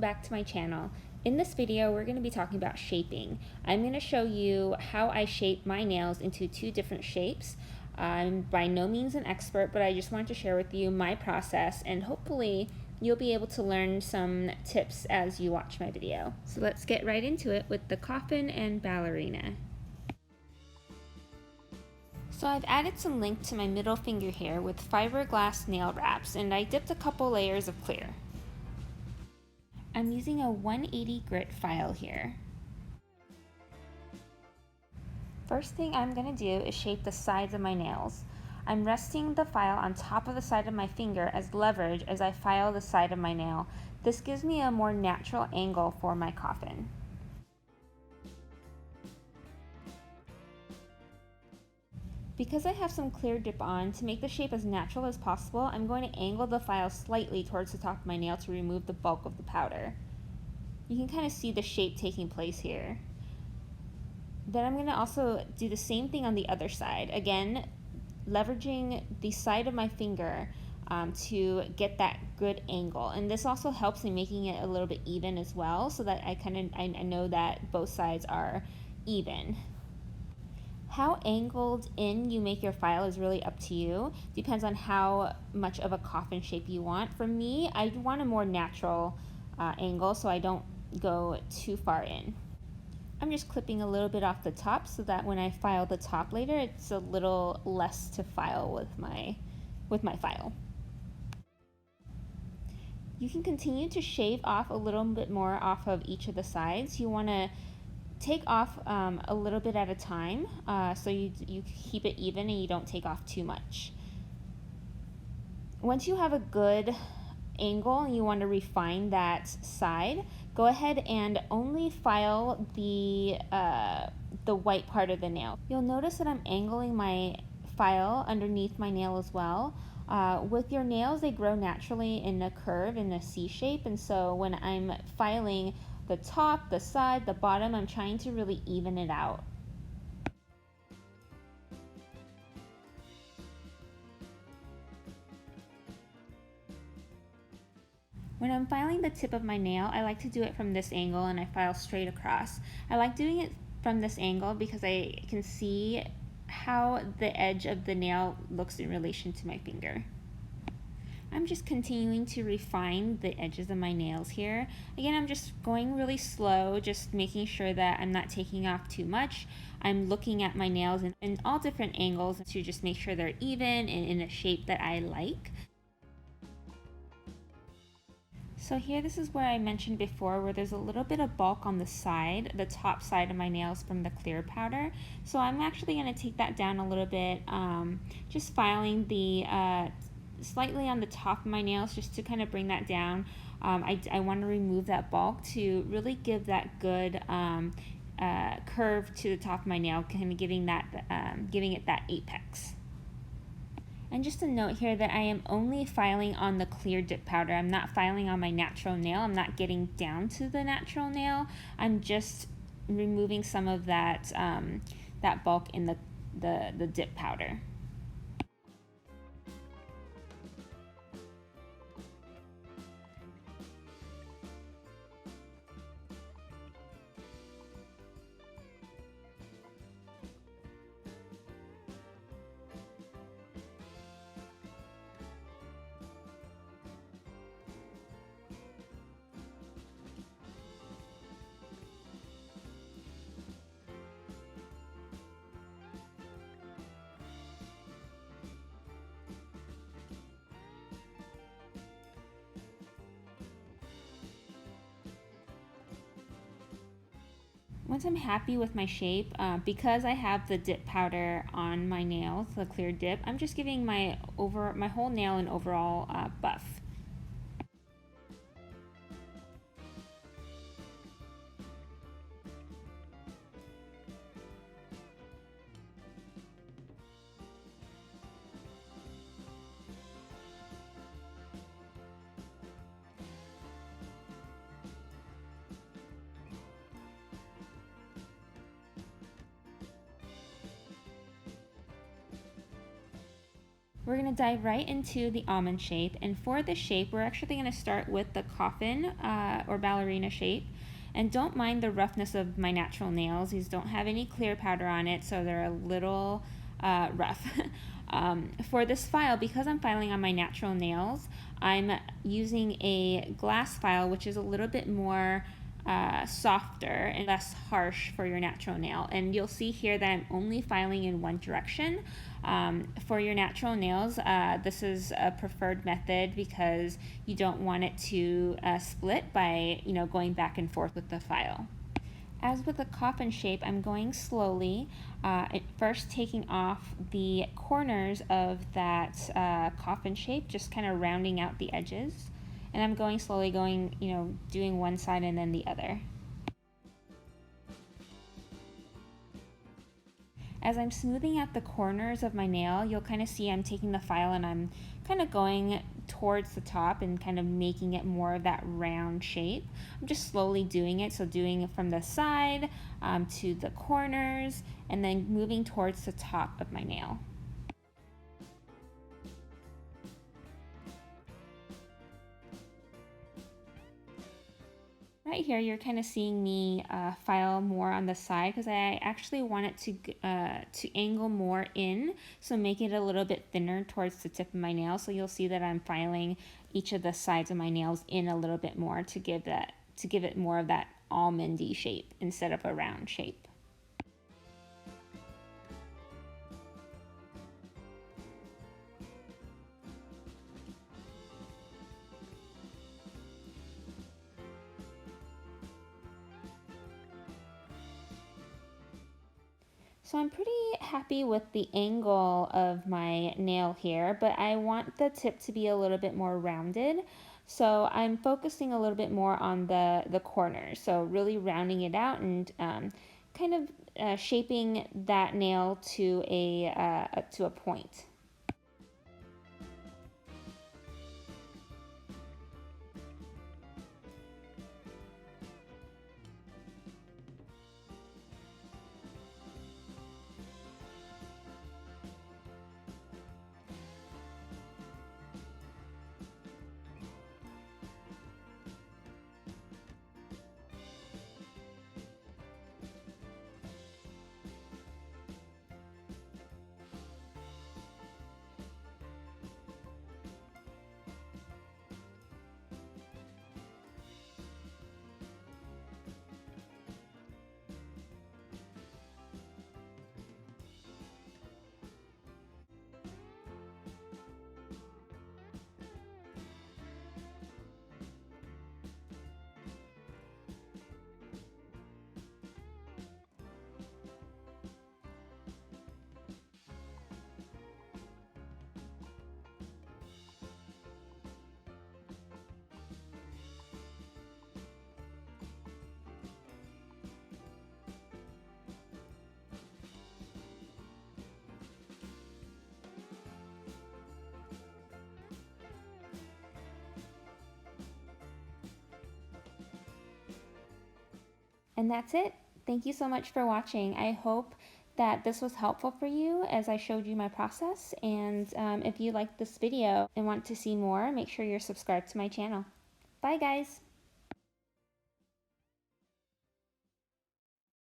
welcome back to my channel. In this video, we're going to be talking about shaping. I'm going to show you how I shape my nails into two different shapes. I'm by no means an expert, but I just wanted to share with you my process, and hopefully you'll be able to learn some tips as you watch my video. So let's get right into it with the Coffin and ballerina. So I've added some link to my middle finger here with fiberglass nail wraps, and I dipped a couple layers of clear. I'm using a 180 grit file here. First thing I'm going to do is shape the sides of my nails. I'm resting the file on top of the side of my finger as leverage as I file the side of my nail. This gives me a more natural angle for my coffin. Because I have some clear dip on, to make the shape as natural as possible, I'm going to angle the file slightly towards the top of my nail to remove the bulk of the powder. You can kind of see the shape taking place here. Then I'm going to also do the same thing on the other side. Again, leveraging the side of my finger to get that good angle. And this also helps in making it a little bit even as well, so that I know that both sides are even. How angled in you make your file is really up to you. Depends on how much of a coffin shape you want. For me, I want a more natural angle, so I don't go too far in. I'm just clipping a little bit off the top so that when I file the top later, it's a little less to file with my file. You can continue to shave off a little bit more off of each of the sides. You want to take off a little bit at a time, so you keep it even and you don't take off too much. Once you have a good angle and you want to refine that side, go ahead and only file the white part of the nail. You'll notice that I'm angling my file underneath my nail as well. With your nails, they grow naturally in a curve, in a C shape, and so when I'm filing the top, the side, the bottom, I'm trying to really even it out. When I'm filing the tip of my nail, I like to do it from this angle and I file straight across. I like doing it from this angle because I can see how the edge of the nail looks in relation to my finger. I'm just continuing to refine the edges of my nails here. Again, I'm just going really slow, just making sure that I'm not taking off too much. I'm looking at my nails in all different angles to just make sure they're even and in a shape that I like. So here, this is where I mentioned before, where there's a little bit of bulk on the side, the top side of my nails from the clear powder. So I'm actually going to take that down a little bit, just filing the slightly on the top of my nails just to kind of bring that down. I want to remove that bulk to really give that good curve to the top of my nail, kind of giving it that apex. And just a note here that I am only filing on the clear dip powder. I'm not filing on my natural nail. I'm not getting down to the natural nail. I'm just removing some of that that bulk in the dip powder. Once I'm happy with my shape, because I have the dip powder on my nails, the clear dip, I'm just giving my whole nail an overall buff. We're going to dive right into the almond shape, and for this shape we're actually going to start with the coffin or ballerina shape. And don't mind the roughness of my natural nails. These don't have any clear powder on it, so they're a little rough. For this file, because I'm filing on my natural nails, I'm using a glass file, which is a little bit more softer and less harsh for your natural nail. And you'll see here that I'm only filing in one direction. For your natural nails, this is a preferred method because you don't want it to split by going back and forth with the file. As with the coffin shape, I'm going slowly, first taking off the corners of that coffin shape, just kind of rounding out the edges. And I'm going slowly, doing one side and then the other. As I'm smoothing out the corners of my nail, you'll kind of see I'm taking the file and I'm kind of going towards the top and kind of making it more of that round shape. I'm just slowly doing it, so doing it from the side to the corners and then moving towards the top of my nail. Right here, you're kind of seeing me file more on the side because I actually want it to angle more in, so make it a little bit thinner towards the tip of my nail. So you'll see that I'm filing each of the sides of my nails in a little bit more to give it more of that almondy shape instead of a round shape. So I'm pretty happy with the angle of my nail here, but I want the tip to be a little bit more rounded. So I'm focusing a little bit more on the corners. So really rounding it out and kind of shaping that nail to a point. And that's it. Thank you so much for watching. I hope that this was helpful for you as I showed you my process. And if you liked this video and want to see more, make sure you're subscribed to my channel. Bye guys!